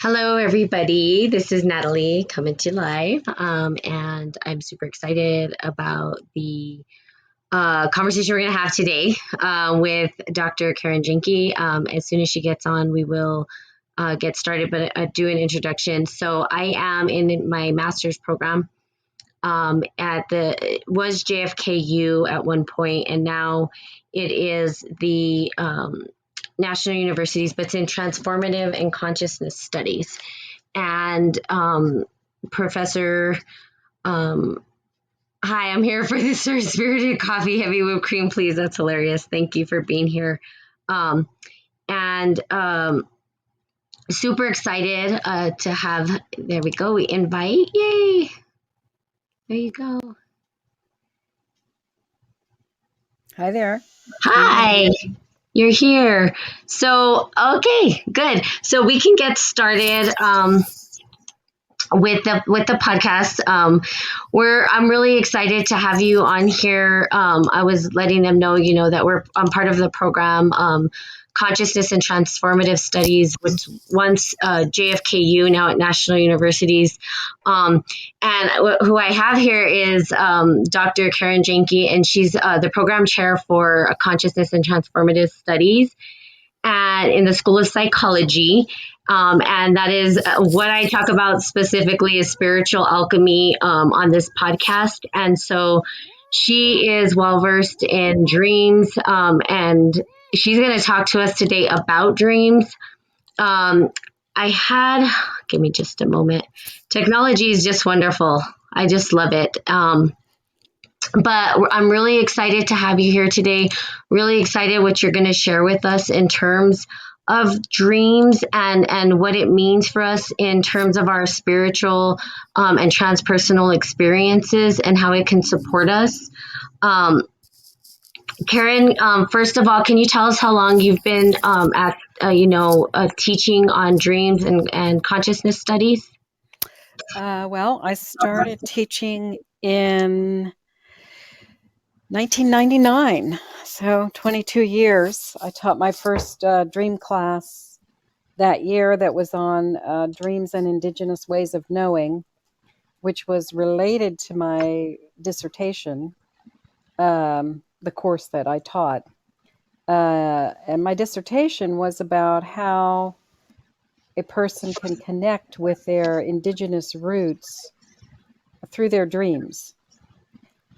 Hello, everybody. This is Natalie coming to you live, and I'm super excited about the conversation we're going to have today with Dr. Karen Jaenke. As soon as she gets on, we will get started, but do an introduction. So I am in my master's program it was JFKU at one point, and now it is the National Universities, but it's in Transformative and Consciousness Studies. And Professor, hi, I'm here for the Spirited Coffee Heavy Whipped Cream, please. That's hilarious. Thank you for being here. And super excited to have, there we go, we invite, yay. There you go. Hi there. Hi. You're here. So, okay, good. So we can get started with the podcast. I'm really excited to have you on here. I was letting them know, that I'm part of the program, Consciousness and Transformative Studies, which once JFKU, now at National Universities. And who I have here is Dr. Karen Jaenke, and she's the program chair for Consciousness and Transformative Studies in the School of Psychology. And that is what I talk about specifically is spiritual alchemy on this podcast. And so she is well versed in dreams, and she's going to talk to us today about dreams. Give me just a moment. Technology is just wonderful. I just love it. But I'm really excited to have you here today. Really excited what you're going to share with us in terms of dreams and what it means for us in terms of our spiritual and transpersonal experiences and how it can support us. Karen, first of all, can you tell us how long you've been teaching on dreams and consciousness studies? Well, I started teaching in 1999, so 22 years. I taught my first dream class that year that was on dreams and Indigenous ways of knowing, which was related to my dissertation, the course that I taught. And my dissertation was about how a person can connect with their Indigenous roots through their dreams.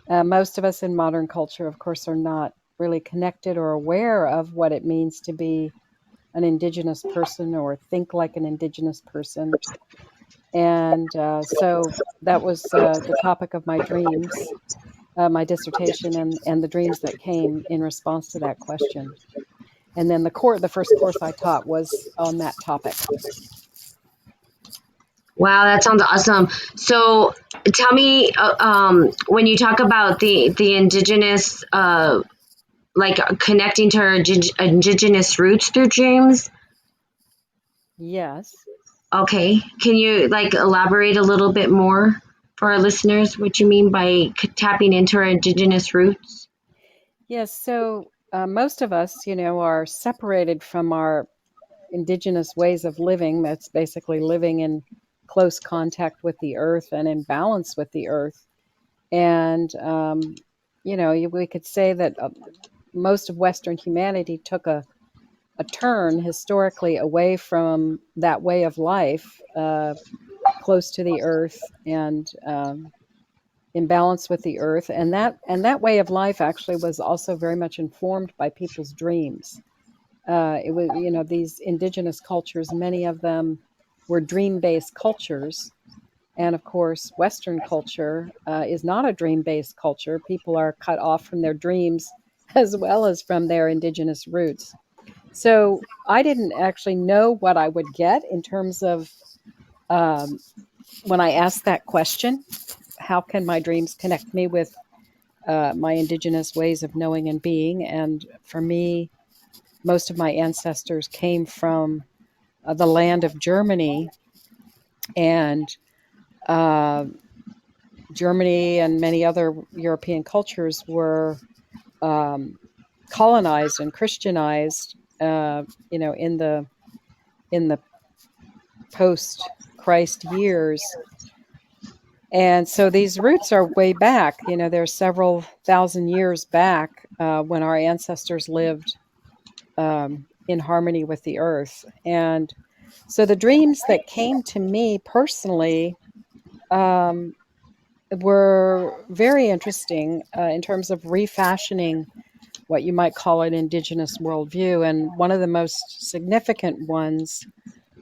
Most of us in modern culture, of course, are not really connected or aware of what it means to be an Indigenous person or think like an Indigenous person. And so that was the topic of my dreams, my dissertation, and the dreams that came in response to that question. And then the first course I taught was on that topic. Wow, that sounds awesome. So tell me, when you talk about the Indigenous, like connecting to our Indigenous roots through dreams. Yes. Okay. Can you elaborate a little bit more for our listeners what you mean by tapping into our Indigenous roots? Yes. So most of us, are separated from our Indigenous ways of living. That's basically living in close contact with the earth and in balance with the earth. And, we could say that most of Western humanity took a turn historically away from that way of life, close to the earth and in balance with the earth. And that way of life actually was also very much informed by people's dreams. It was, these Indigenous cultures, many of them were dream-based cultures. And of course, Western culture is not a dream-based culture. People are cut off from their dreams as well as from their Indigenous roots. So I didn't actually know what I would get in terms of when I asked that question, how can my dreams connect me with my Indigenous ways of knowing and being? And for me, most of my ancestors came from the land of Germany, and Germany and many other European cultures were colonized and Christianized, in the post Christ years. And so these roots are way back. They're several thousand years back when our ancestors lived in harmony with the earth. And so the dreams that came to me personally um, were very interesting in terms of refashioning what you might call an indigenous worldview. And one of the most significant ones,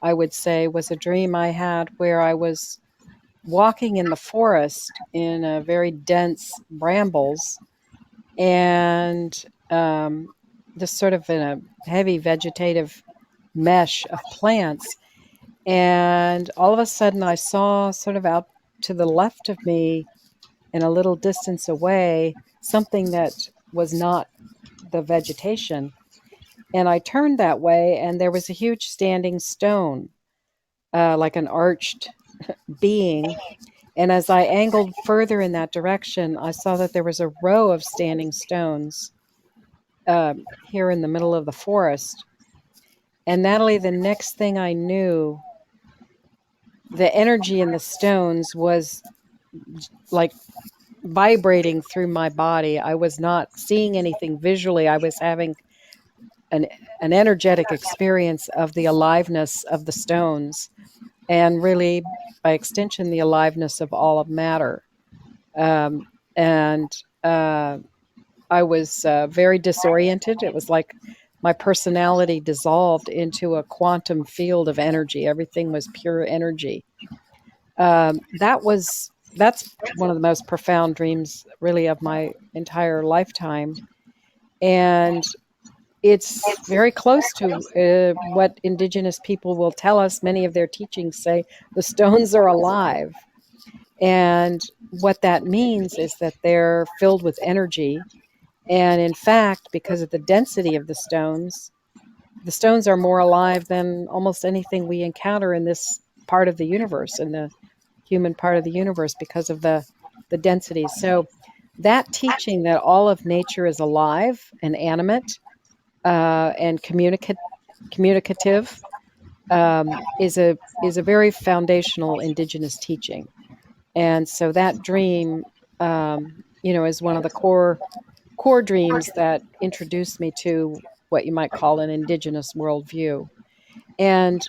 I would say, was a dream I had where I was walking in the forest in a very dense brambles and just sort of in a heavy vegetative mesh of plants. And all of a sudden, I saw sort of out to the left of me and a little distance away something that was not the vegetation. And I turned that way, and there was a huge standing stone, like an arched being. And as I angled further in that direction, I saw that there was a row of standing stones here in the middle of the forest. And Natalie, the next thing I knew, the energy in the stones was like vibrating through my body. I was not seeing anything visually. I was having an, an energetic experience of the aliveness of the stones and really, by extension, the aliveness of all of matter. And I was very disoriented. It was like my personality dissolved into a quantum field of energy. Everything was pure energy. That's one of the most profound dreams, really, of my entire lifetime, and it's very close to what Indigenous people will tell us. Many of their teachings say the stones are alive, and what that means is that they're filled with energy. And in fact, because of the density of the stones are more alive than almost anything we encounter in this part of the universe, in the human part of the universe, because of the density. So that teaching that all of nature is alive and animate and communicative is a very foundational Indigenous teaching. And so that dream, is one of the core dreams that introduced me to what you might call an Indigenous worldview. And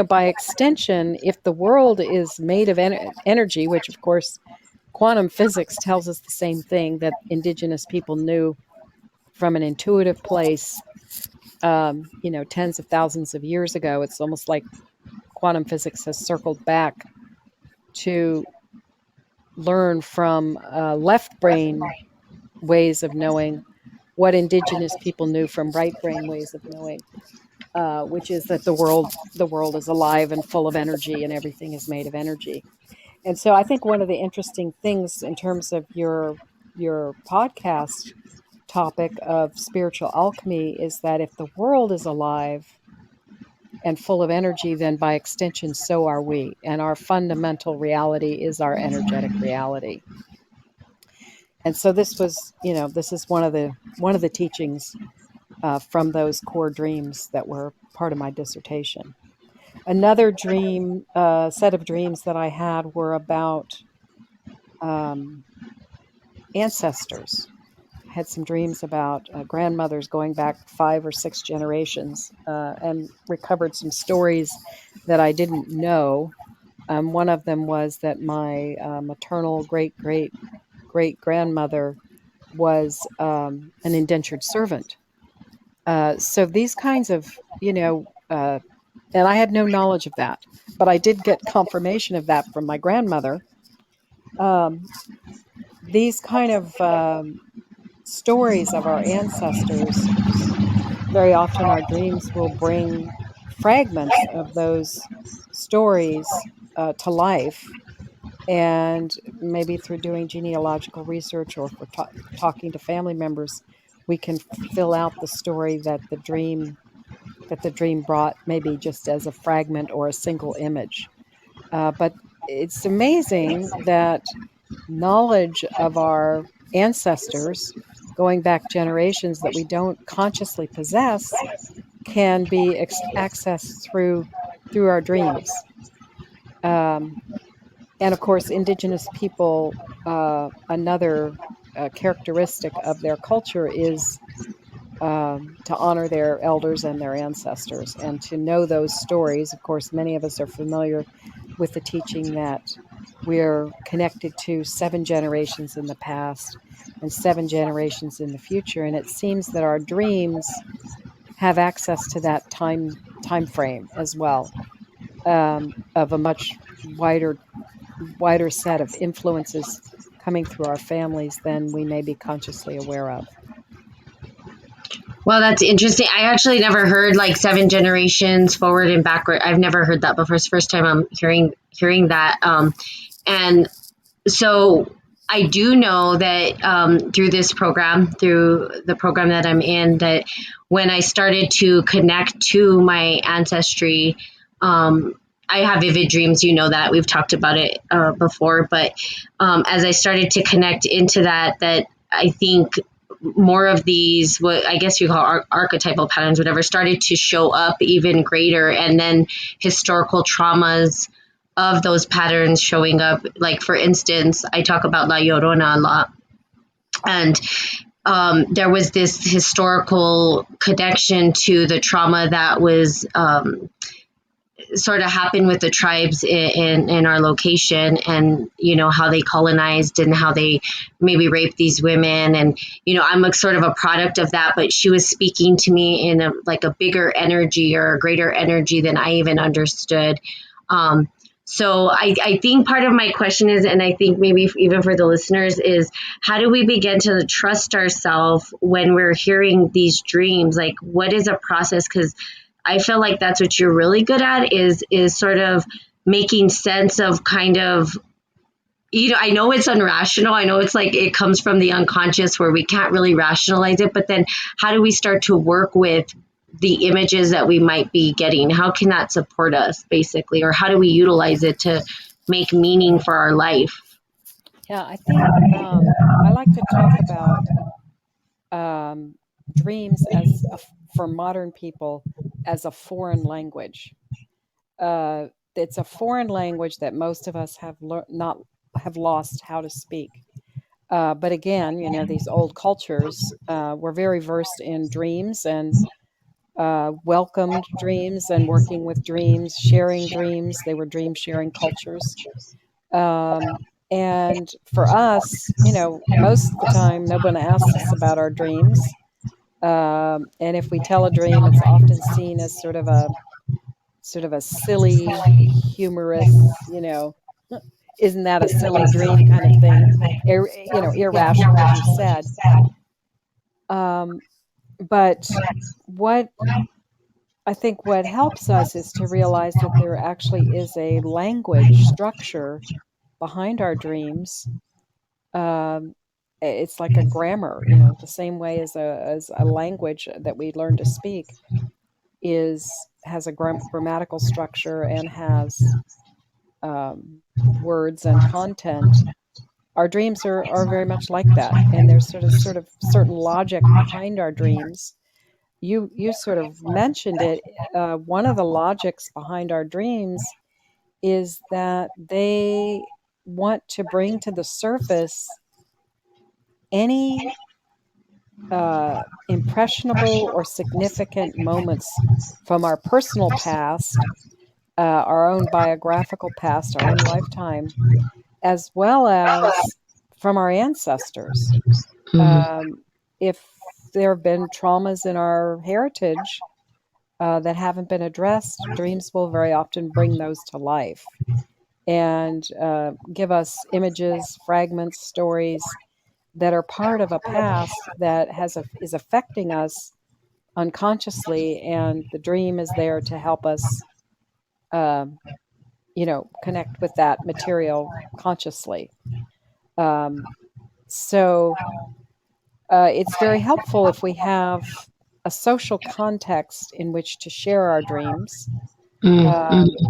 by extension, if the world is made of energy, which of course quantum physics tells us the same thing that Indigenous people knew from an intuitive place, tens of thousands of years ago, it's almost like quantum physics has circled back to learn from left brain ways of knowing what Indigenous people knew from right brain ways of knowing, which is that the world is alive and full of energy, and everything is made of energy. And so I think one of the interesting things in terms of your podcast topic of spiritual alchemy is that if the world is alive and full of energy, then by extension, so are we. And our fundamental reality is our energetic reality. And so this is one of the teachings from those core dreams that were part of my dissertation. Another set of dreams that I had were about um, ancestors. I had some dreams about grandmothers going back 5 or 6 generations, and recovered some stories that I didn't know. One of them was that my maternal great great great grandmother was an indentured servant. So these kinds of, and I had no knowledge of that, but I did get confirmation of that from my grandmother. Um, these kind of stories of our ancestors, very often our dreams will bring fragments of those stories to life. And maybe through doing genealogical research or for talking to family members, we can fill out the story that the dream brought, maybe just as a fragment or a single image. But it's amazing that knowledge of our ancestors going back generations that we don't consciously possess can be accessed through through our dreams. Um, and of course, Indigenous people, another characteristic of their culture is to honor their elders and their ancestors and to know those stories. Of course, many of us are familiar with the teaching that we're connected to 7 generations in the past and 7 generations in the future. And it seems that our dreams have access to that time frame as well, of a much wider set of influences coming through our families than we may be consciously aware of. Well, that's interesting. I actually never heard like 7 generations forward and backward. I've never heard that before. It's the first time I'm hearing that. And so I do know that through this program, through the program that I'm in, that when I started to connect to my ancestry, I have vivid dreams. You know that we've talked about it before, but as I started to connect into that, that I think more of these, what I guess you call archetypal patterns, whatever, started to show up even greater, and then historical traumas of those patterns showing up. Like, for instance, I talk about La Llorona a lot. And there was this historical connection to the trauma that was sort of happened with the tribes in our location, and you know how they colonized and how they maybe raped these women. And you know, I'm a sort of a product of that, but she was speaking to me in a like a bigger energy or a greater energy than I even understood. So I think part of my question is, and I think maybe even for the listeners, is how do we begin to trust ourselves when we're hearing these dreams? Like, what is a process? Because I feel like that's what you're really good at, is sort of making sense of kind of, you know, I know it's unrational. I know it's like it comes from the unconscious where we can't really rationalize it, but then how do we start to work with the images that we might be getting? How can that support us, basically? Or how do we utilize it to make meaning for our life? Yeah, I think I like to talk about um, dreams for modern people as a foreign language. Uh, it's a foreign language that most of us not have lost how to speak. But again, you know, these old cultures were very versed in dreams and welcomed dreams and working with dreams, sharing dreams. They were dream sharing cultures. Um, and for us, you know, most of the time, no one asks us about our dreams. And if we tell a dream, it's often seen as sort of a silly, humorous, you know, isn't that a silly dream kind of thing? You know, irrational, as you said. Um, but what I think what helps us is to realize that there actually is a language structure behind our dreams. Um, it's like a grammar, you know, the same way as a language that we learn to speak has a grammatical structure and has words and content. Our dreams are very much like that, and there's sort of certain logic behind our dreams. You sort of mentioned it. One of the logics behind our dreams is that they want to bring to the surface any impressionable or significant moments from our personal past, our own biographical past, our own lifetime, as well as from our ancestors. Mm-hmm. If there have been traumas in our heritage that haven't been addressed, dreams will very often bring those to life and give us images, fragments, stories that are part of a past that is affecting us unconsciously, and the dream is there to help us, um, you know, connect with that material consciously. Um, so it's very helpful if we have a social context in which to share our dreams. Um, Mm-hmm.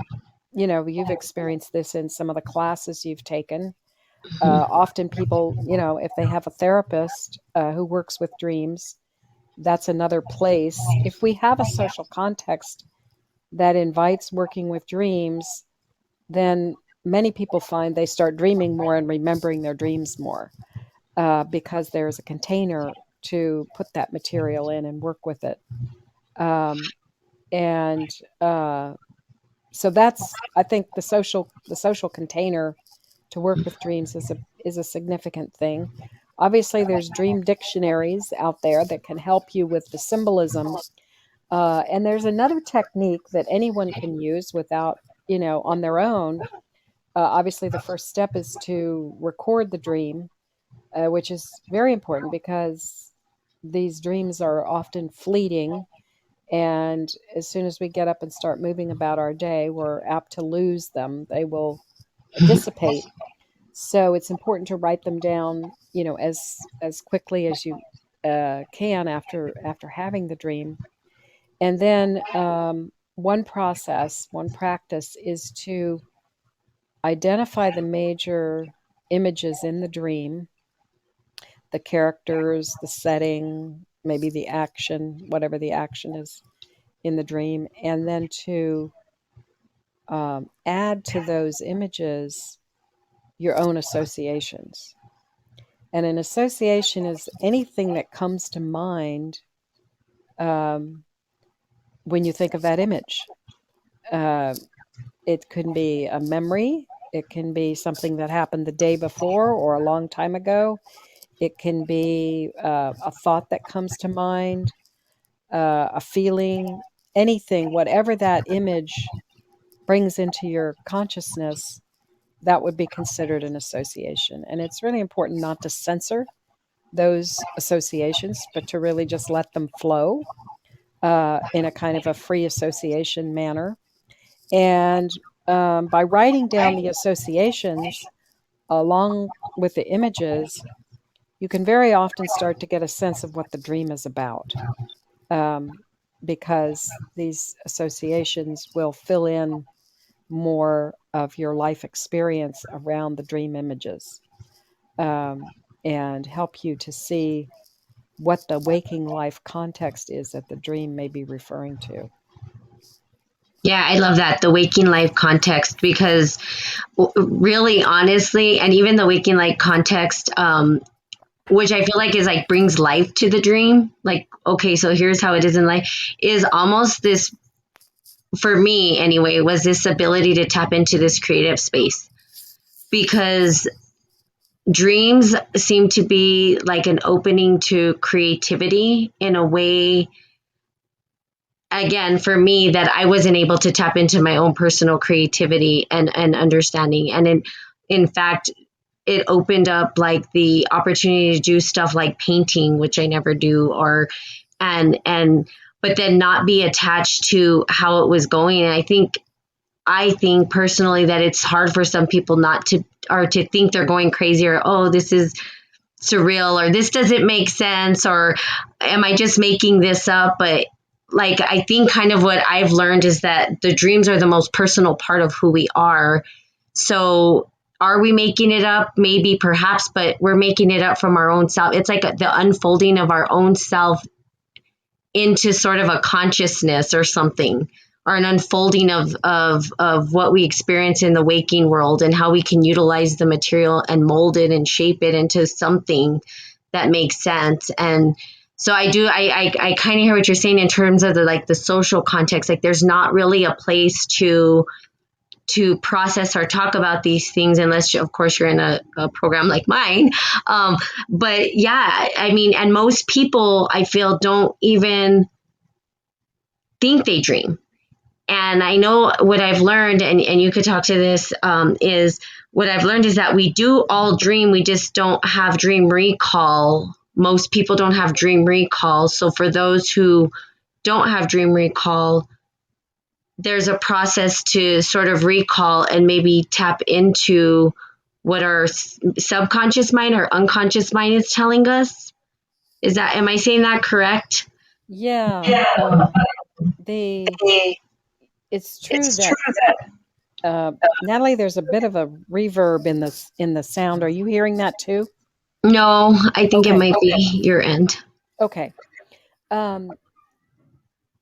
you know, you've experienced this in some of the classes you've taken. Often people, you know, if they have a therapist who works with dreams, that's another place. If we have a social context that invites working with dreams, then many people find they start dreaming more and remembering their dreams more, because there's a container to put that material in and work with it. Um, and So that's, I think, the social container to work with dreams is a significant thing. Obviously, there's dream dictionaries out there that can help you with the symbolism. And there's another technique that anyone can use without, on their own. Obviously, the first step is to record the dream, which is very important because these dreams are often fleeting. And as soon as we get up and start moving about our day, we're apt to lose them. They will dissipate. So it's important to write them down, as quickly as you can after having the dream. And then one practice is to identify the major images in the dream, the characters, the setting, maybe the action, whatever the action is in the dream, and then to add to those images your own associations. And an association is anything that comes to mind um, when you think of that image. Uh, it can be a memory, it can be something that happened the day before or a long time ago, it can be a thought that comes to mind, a feeling, anything, whatever that image brings into your consciousness, that would be considered an association. And it's really important not to censor those associations, but to really just let them flow in a kind of a free association manner. And by writing down the associations along with the images, you can very often start to get a sense of what the dream is about, um, because these associations will fill in more of your life experience around the dream images, um, and help you to see what the waking life context is that the dream may be referring to. Yeah, I love that, the waking life context, because really honestly, and even the waking life context, which I feel like is like brings life to the dream. Like, okay, so here's how it is in life, is almost this, for me anyway, was this ability to tap into this creative space, because dreams seem to be like an opening to creativity in a way, again, for me, that I wasn't able to tap into my own personal creativity and understanding. And in fact, it opened up like the opportunity to do stuff like painting, which I never do, or and but then not be attached to how it was going. And I think personally that it's hard for some people not to, or to think they're going crazy, or oh, this is surreal, or this doesn't make sense, or am I just making this up? But like, I think kind of what I've learned is that the dreams are the most personal part of who we are. So are we making it up? Maybe, perhaps, but we're making it up from our own self. It's like the unfolding of our own self into sort of a consciousness or something, or an unfolding of what we experience in the waking world, and how we can utilize the material and mold it and shape it into something that makes sense. And so I kind of hear what you're saying in terms of the social context. Like, there's not really a place to process or talk about these things, unless of course you're in a program like mine. But yeah, I mean, and most people, I feel, don't even think they dream. And I know what I've learned, and you could talk to this, is what I've learned is that we do all dream, we just don't have dream recall. Most people don't have dream recall. So for those who don't have dream recall, there's a process to sort of recall and maybe tap into what our subconscious mind or unconscious mind is telling us. Am I saying that correct? Yeah, the it's true that uh, Natalie, there's a bit of a reverb in the sound. Are you hearing that too? No, I think it Okay, might be your end. okay. Um,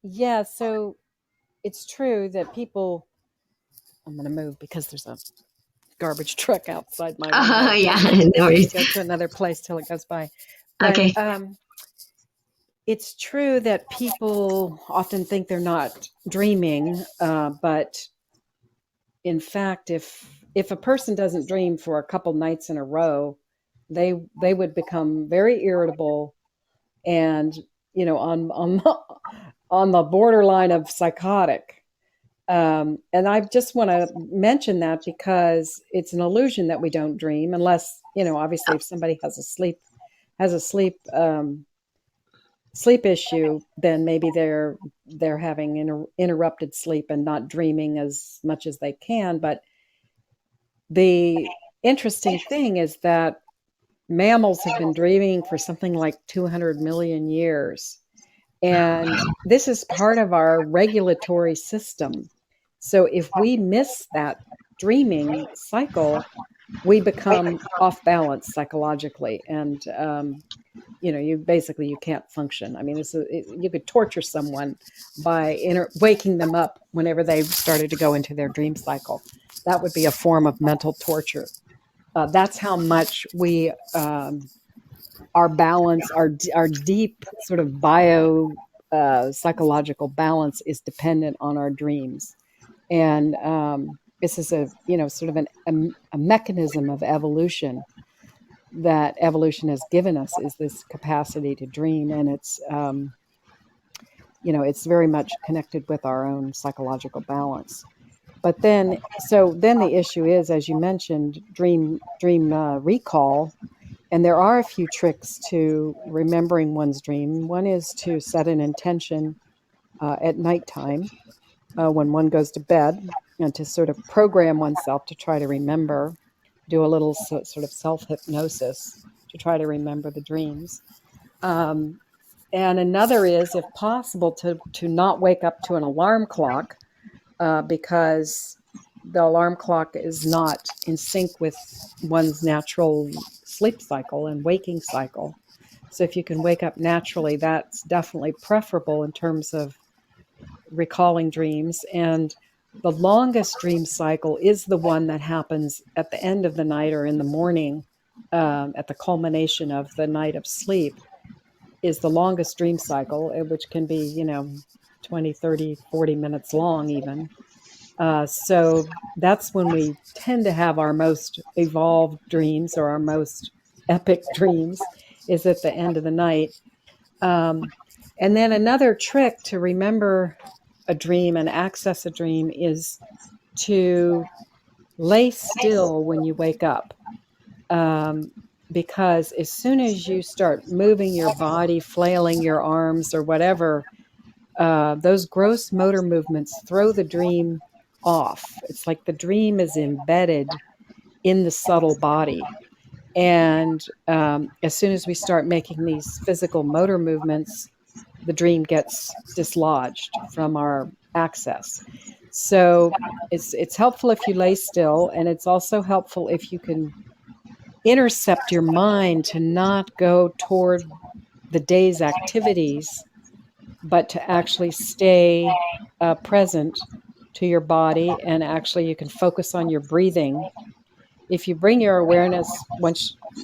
yeah. So it's true that people, I'm going to move because there's a garbage truck outside my window. Yeah, no Maybe I worries. should go to another place till it goes by. But Okay. it's true that people often think they're not dreaming, but in fact, if a person doesn't dream for a couple nights in a row, they would become very irritable and on the borderline of psychotic. And I just want to mention that because it's an illusion that we don't dream, unless obviously if somebody has a sleep issue, then maybe they're having interrupted sleep and not dreaming as much as they can. But the interesting thing is that mammals have been dreaming for something like 200 million years. And this is part of our regulatory system. So if we miss that dreaming cycle, we become off balance psychologically. And, you can't function. I mean, you could torture someone by waking them up whenever they started to go into their dream cycle. That would be a form of mental torture. That's how much our balance, our deep sort of psychological balance is dependent on our dreams. And this is sort of a mechanism of evolution that evolution has given us, is this capacity to dream. And it's very much connected with our own psychological balance. But then the issue is, as you mentioned, dream recall. And there are a few tricks to remembering one's dream. One is to set an intention at nighttime when one goes to bed, and to sort of program oneself to try to remember, do a little sort of self-hypnosis to try to remember the dreams. Um, and another is, if possible, to not wake up to an alarm clock, because the alarm clock is not in sync with one's natural sleep cycle and waking cycle. So if you can wake up naturally, that's definitely preferable in terms of recalling dreams. And the longest dream cycle is the one that happens at the end of the night or in the morning, at the culmination of the night of sleep, is the longest dream cycle, which can be 20, 30, 40 minutes long even. So that's when we tend to have our most evolved dreams, or our most epic dreams, is at the end of the night. And then another trick to remember a dream and access a dream is to lay still when you wake up. Because as soon as you start moving your body, flailing your arms or whatever, those gross motor movements throw the dream off. It's like the dream is embedded in the subtle body. And as soon as we start making these physical motor movements, the dream gets dislodged from our access. So it's helpful if you lay still, and it's also helpful if you can intercept your mind to not go toward the day's activities, but to actually stay present to your body. And actually, you can focus on your breathing. If you bring your awareness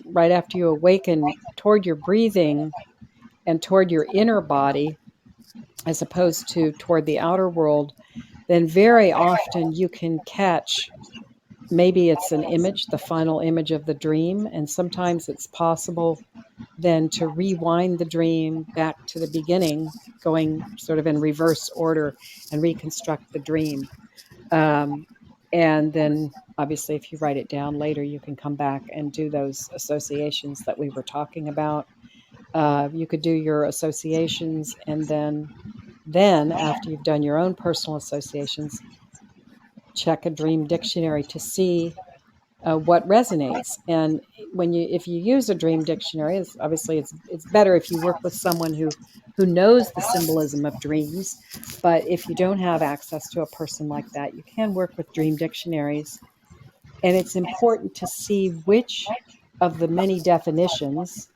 right after you awaken toward your breathing and toward your inner body, as opposed to toward the outer world, then very often you can catch, maybe it's an image, the final image of the dream. And sometimes it's possible then to rewind the dream back to the beginning, going sort of in reverse order, and reconstruct the dream. And then obviously, if you write it down later, you can come back and do those associations that we were talking about. You could do your associations, and then after you've done your own personal associations, check a dream dictionary to see what resonates. And if you use a dream dictionary, it's better if you work with someone who knows the symbolism of dreams. But if you don't have access to a person like that, you can work with dream dictionaries. And it's important to see which of the many definitions,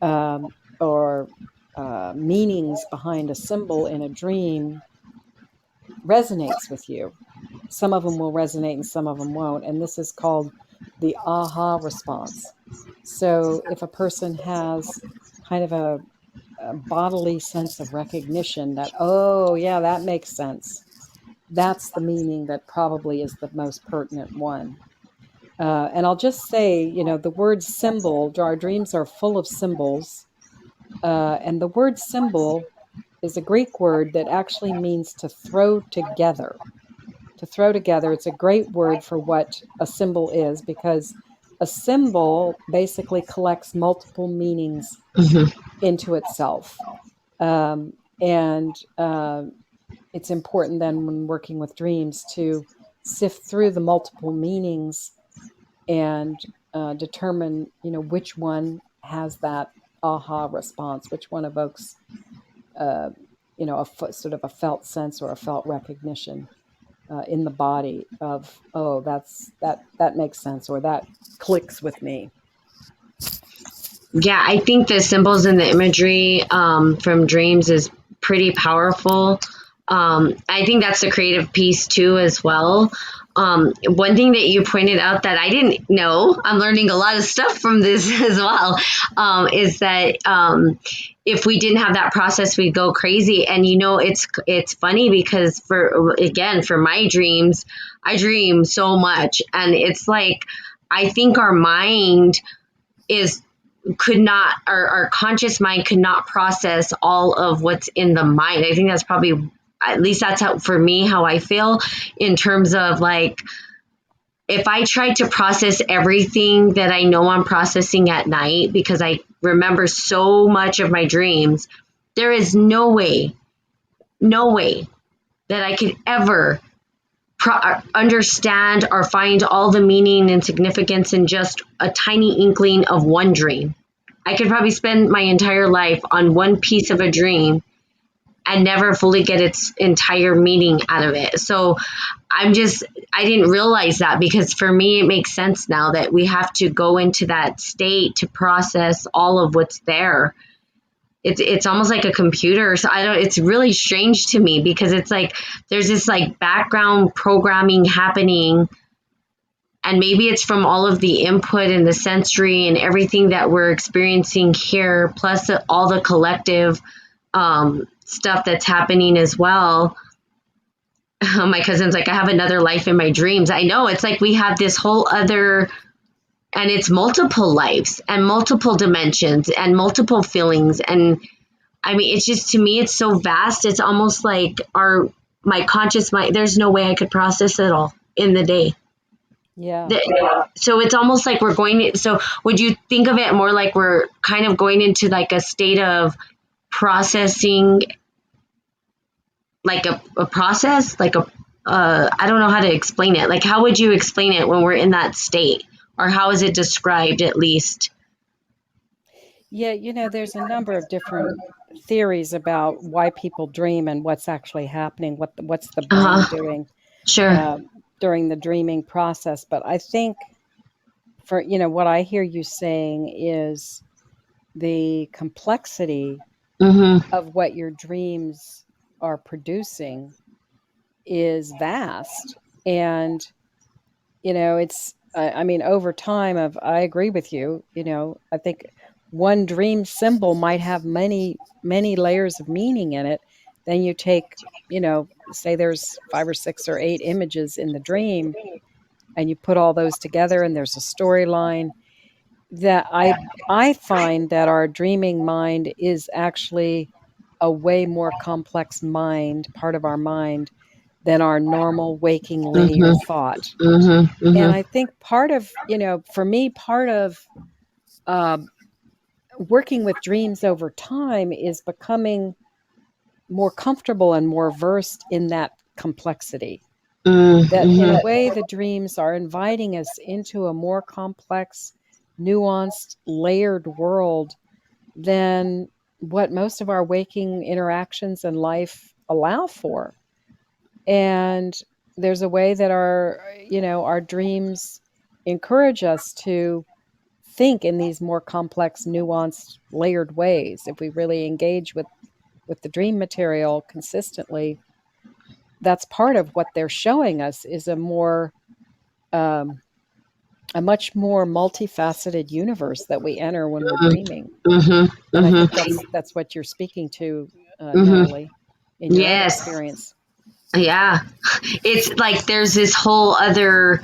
or meanings behind a symbol in a dream resonates with you. Some of them will resonate and some of them won't. And this is called the aha response. So if a person has kind of a bodily sense of recognition that, oh, yeah, that makes sense, that's the meaning that probably is the most pertinent one. And I'll just say, the word symbol, our dreams are full of symbols. And the word symbol is a Greek word that actually means to throw together. To throw together, it's a great word for what a symbol is, because a symbol basically collects multiple meanings Hmm. into itself. And it's important then when working with dreams to sift through the multiple meanings and determine, which one has that aha response, which one evokes, uh, sort of a felt sense or a felt recognition in the body of, oh, that makes sense, or that clicks with me. Yeah, I think the symbols and the imagery from dreams is pretty powerful. I think that's the creative piece too, as well. One thing that you pointed out that I didn't know, I'm learning a lot of stuff from this as well, is that if we didn't have that process, we'd go crazy. And it's funny because for my dreams, I dream so much, and it's like I think our mind is could not our conscious mind could not process all of what's in the mind. I think that's probably, at least that's how, for me, how I feel in terms of like, if I tried to process everything that I know I'm processing at night, because I remember so much of my dreams, there is no way that I could ever understand or find all the meaning and significance in just a tiny inkling of one dream. I could probably spend my entire life on one piece of a dream and never fully get its entire meaning out of it. So I didn't realize that, because for me, it makes sense now that we have to go into that state to process all of what's there. It's almost like a computer. So it's really strange to me, because it's like there's this like background programming happening, and maybe it's from all of the input and the sensory and everything that we're experiencing here, plus all the collective stuff that's happening as well. My cousin's like, I have another life in my dreams. I know, it's like we have this whole other, and it's multiple lives and multiple dimensions and multiple feelings. And I mean, it's just, to me, it's so vast. It's almost like my conscious mind, there's no way I could process it all in the day. Yeah. So it's almost like we're going, so would you think of it more like we're kind of going into like a state of processing, like a process, like I don't know how to explain it. Like, how would you explain it when we're in that state? Or how is it described, at least? Yeah, there's a number of different theories about why people dream and what's actually happening, what's the brain Uh-huh. doing Sure. uh, during the dreaming process. But I think for what I hear you saying is the complexity Mm-hmm. of what your dreams are producing is vast. And it's I mean, over time, of I agree with you. I think one dream symbol might have many many layers of meaning in it. Then you take, say there's 5 or 6 or 8 images in the dream, and you put all those together, and there's a storyline. That I find that our dreaming mind is actually a way more complex mind, part of our mind, than our normal waking linear Mm-hmm. thought. Mm-hmm. And Mm-hmm. I think part of, for me, part of uh, working with dreams over time is becoming more comfortable and more versed in that complexity. That in a Mm-hmm. way, the dreams are inviting us into a more complex, nuanced, layered world than what most of our waking interactions in life allow for. And there's a way that our dreams encourage us to think in these more complex, nuanced, layered ways if we really engage with the dream material consistently. that's part of what they're showing us, is um, a much more multifaceted universe that we enter when we're dreaming. Mm-hmm. And I Mm-hmm. think that's what you're speaking to, Mm-hmm. Natalie, in your own Yes. experience. Yeah. It's like there's this whole other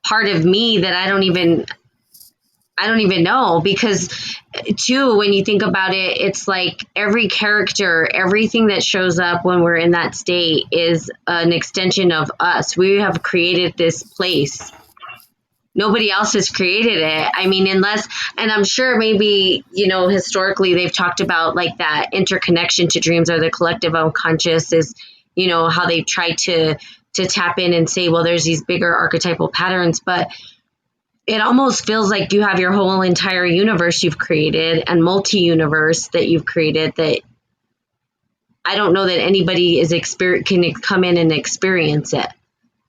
part of me that I don't even know, because too, when you think about it, it's like every character, everything that shows up when we're in that state is an extension of us. We have created this place. Nobody else has created it. I mean, unless, and I'm sure maybe, historically they've talked about like that interconnection to dreams or the collective unconscious is, how they try to tap in and say, well, there's these bigger archetypal patterns, but it almost feels like you have your whole entire universe you've created and multi-universe that you've created that I don't know that anybody can come in and experience it,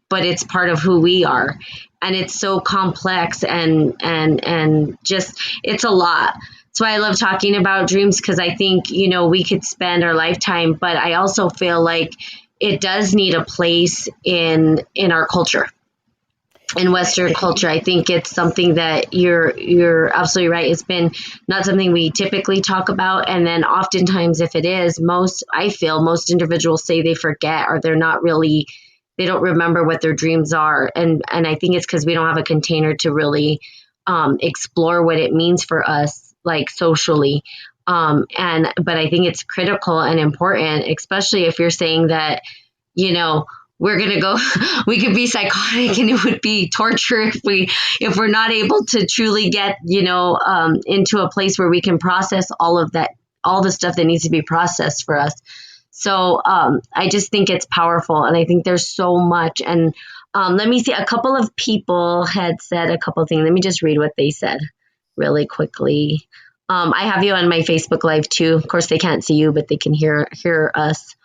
but it's part of who we are. And it's so complex and just, it's a lot. That's why I love talking about dreams, because I think, we could spend our lifetime, but I also feel like it does need a place in our culture, in Western culture. I think it's something that you're absolutely right. It's been not something we typically talk about, and then oftentimes, if it is, I feel most individuals say they forget, or they don't remember what their dreams are, and I think it's because we don't have a container to really explore what it means for us, like socially. But I think it's critical and important, especially if you're saying that, you know, we're going to go, we could be psychotic and it would be torture if we're not able to truly get, into a place where we can process all of that, all the stuff that needs to be processed for us. So I just think it's powerful, and I think there's so much. And let me see, a couple of people had said a couple of things. Let me just read what they said really quickly. I have you on my Facebook Live too. Of course, they can't see you, but they can hear us.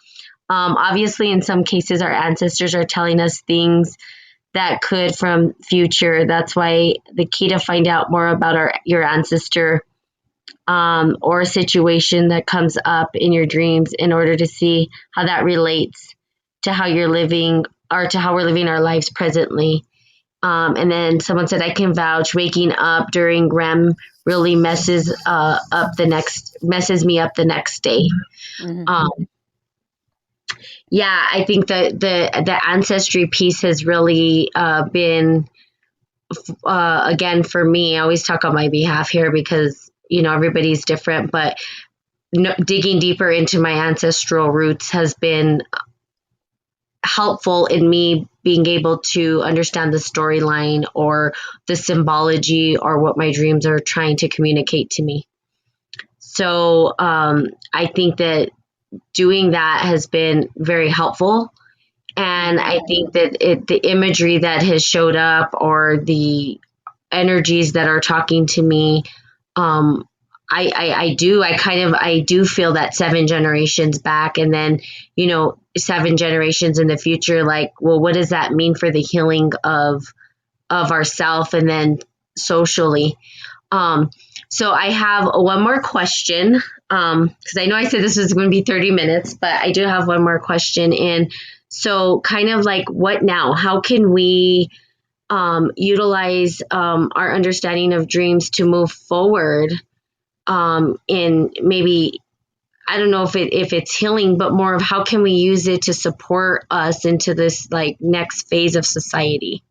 Obviously, in some cases, our ancestors are telling us things that could from future. That's why the key to find out more about your ancestor or a situation that comes up in your dreams, in order to see how that relates to how you're living, or to how we're living our lives presently. And then someone said, I can vouch, waking up during REM really messes me up the next day. Mm-hmm. Um, yeah, I think the ancestry piece has really been, again, for me. I always talk on my behalf here because everybody's different, but digging deeper into my ancestral roots has been helpful in me being able to understand the storyline or the symbology or what my dreams are trying to communicate to me. So I think that doing that has been very helpful. And I think that the imagery that has showed up, or the energies that are talking to me, um, I do feel that 7 generations back, and then 7 generations in the future. Like, well, what does that mean for the healing of ourself, and then socially? Um, so I have one more question, because I know I said this was going to be 30 minutes, but I do have one more question. And so, kind of like, what now? How can we utilize our understanding of dreams to move forward in maybe, I don't know if it's healing, but more of how can we use it to support us into this like next phase of society?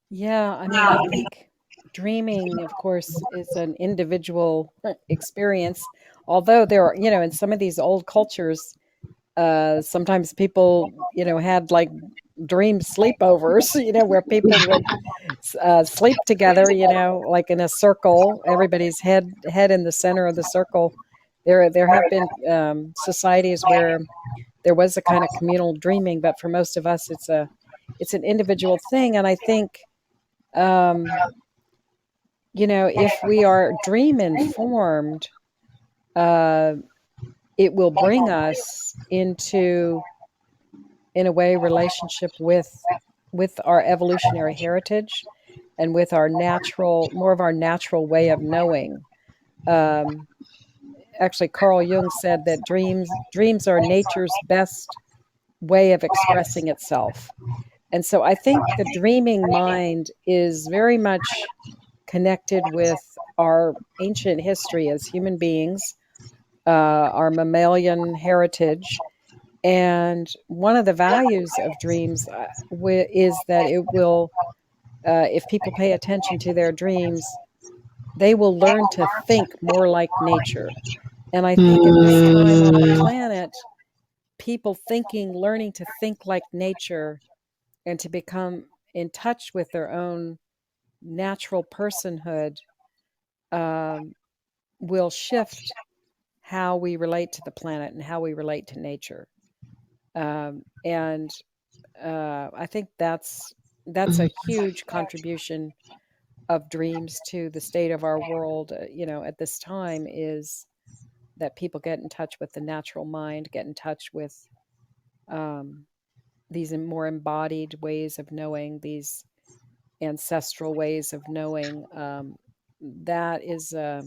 Yeah, I mean, I think dreaming, of course, is an individual experience. Although there are, in some of these old cultures, sometimes people, had like dream sleepovers, where people would sleep together, like in a circle, everybody's head in the center of the circle. There have been societies where there was a kind of communal dreaming, but for most of us, it's an individual thing. And I think, um, if we are dream informed, uh, it will bring us into, in a way, relationship with our evolutionary heritage, and with our natural, more of our natural way of knowing. Um, actually Carl Jung said that dreams are nature's best way of expressing itself. And so I think the dreaming mind is very much connected with our ancient history as human beings, our mammalian heritage. And one of the values of dreams is that it will, if people pay attention to their dreams, they will learn to think more like nature. And I think at this time on the Mm, planet, people learning to think like nature and to become in touch with their own natural personhood um, will shift how we relate to the planet and how we relate to nature. And I think that's a huge contribution of dreams to the state of our world. At this time is that people get in touch with the natural mind, get in touch with um, these more embodied ways of knowing, these ancestral ways of knowing. That is a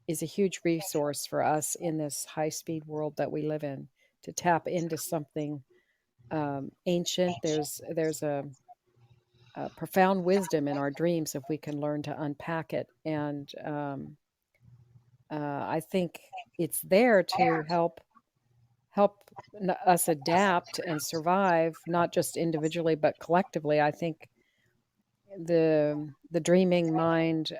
huge resource for us in this high speed world that we live in, to tap into something ancient. There's a profound wisdom in our dreams if we can learn to unpack it, and I think it's there to help us adapt and survive, not just individually but collectively. I think the dreaming mind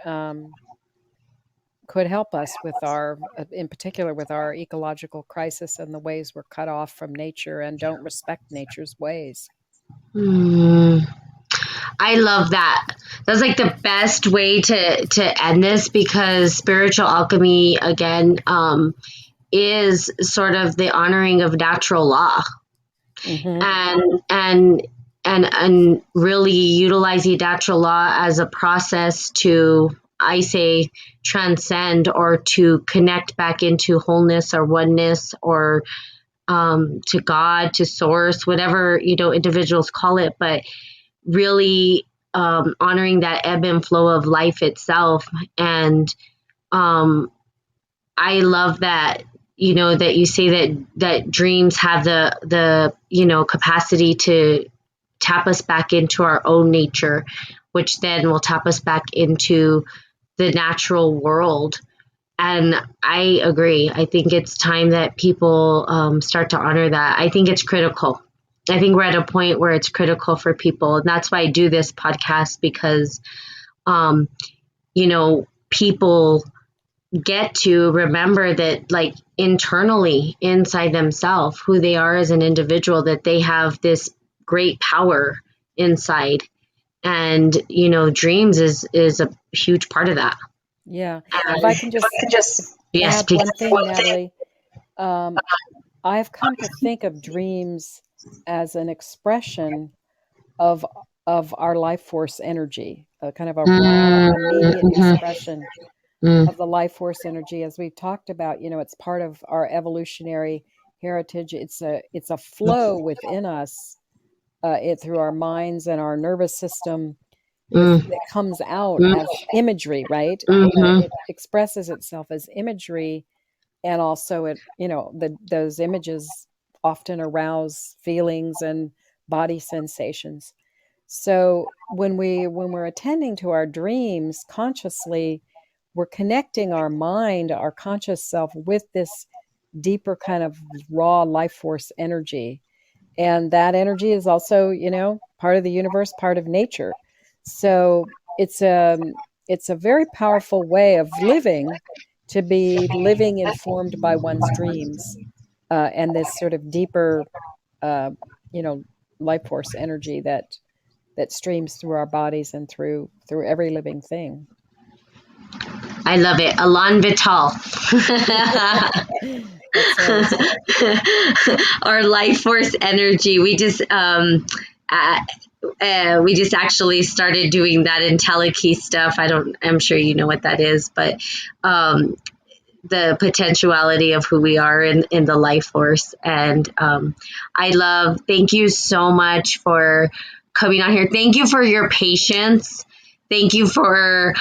could help us with our, in particular, with our ecological crisis and the ways we're cut off from nature and don't respect nature's ways. mm. I love that. That's like the best way to end this, because spiritual alchemy again is sort of the honoring of natural law, Hmm. and and really utilizing natural law as a process to, I say, transcend or to connect back into wholeness or oneness, or to God, to source, whatever individuals call it, but really honoring that ebb and flow of life itself. And um, I love that, that you say that dreams have the capacity to tap us back into our own nature, which then will tap us back into the natural world. And I agree. I think it's time that people start to honor that. I think it's critical. I think we're at a point where it's critical for people. And that's why I do this podcast, because, um, people get to remember that, like, internally inside themselves, who they are as an individual, that they have this great power inside. And, dreams is a huge part of that. Yeah. If And I can just yes, add please. one thing, Natalie, um, I've come to think of dreams as an expression of of our life force energy, a kind of a raw, immediate Mm-hmm, expression mm, of the life force energy. As we've talked about, it's part of our evolutionary heritage. It's a flow within us, it through our minds and our nervous system, mm, that comes out mm, as imagery, right? mm-hmm. It expresses itself as imagery, and also those images often arouse feelings and body sensations. So when we're attending to our dreams consciously, we're connecting our mind, our conscious self, with this deeper kind of raw life force energy. And that energy is also, part of the universe, part of nature. So it's a very powerful way of living, to be living informed by one's dreams, and this sort of deeper, uh, you know, life force energy that streams through our bodies and through every living thing. I love it. Elan Vital. That's right. Our life force energy. We just actually started doing that in telekey stuff. I'm sure you know what that is, but the potentiality of who we are in the life force. And thank you so much for coming on here. Thank you for your patience. thank you for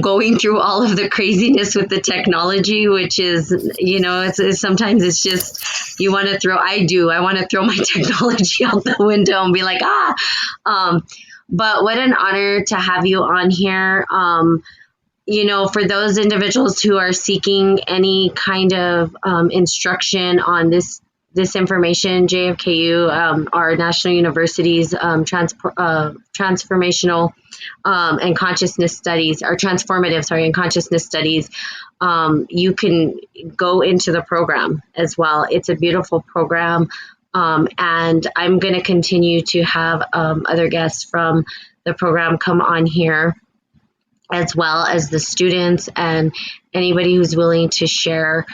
going through all of the craziness with the technology, which is, sometimes it's just, I want to throw my technology out the window and be like, but what an honor to have you on here. For those individuals who are seeking any kind of instruction on this information, JFKU, our national universities, transformational and consciousness studies, or transformative, sorry, and consciousness studies, you can go into the program as well. It's a beautiful program. And I'm going to continue to have other guests from the program come on here, as well as the students and anybody who's willing to share,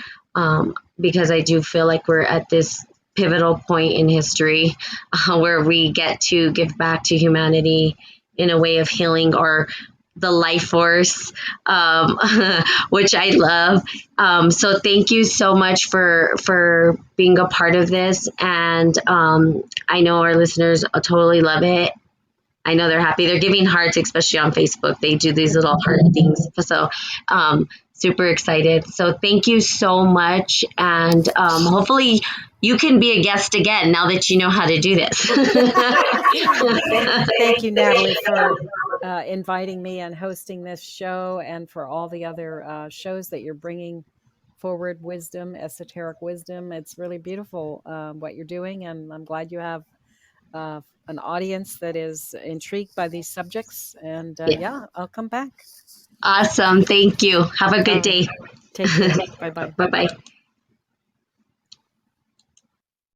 because I do feel like we're at this pivotal point in history where we get to give back to humanity in a way of healing, or the life force, which I love. So thank you so much for being a part of this. And I know our listeners totally love it. I know they're happy. They're giving hearts, especially on Facebook. They do these little heart things. So super excited. So thank you so much. And hopefully you can be a guest again now that you know how to do this. Thank you, Natalie, for inviting me and hosting this show, and for all the other shows that you're bringing forward. Wisdom, esoteric wisdom. It's really beautiful what you're doing. And I'm glad you have an audience that is intrigued by these subjects. And I'll come back. Awesome. Thank you. Have a good day. Take care. Bye-bye. Bye-bye.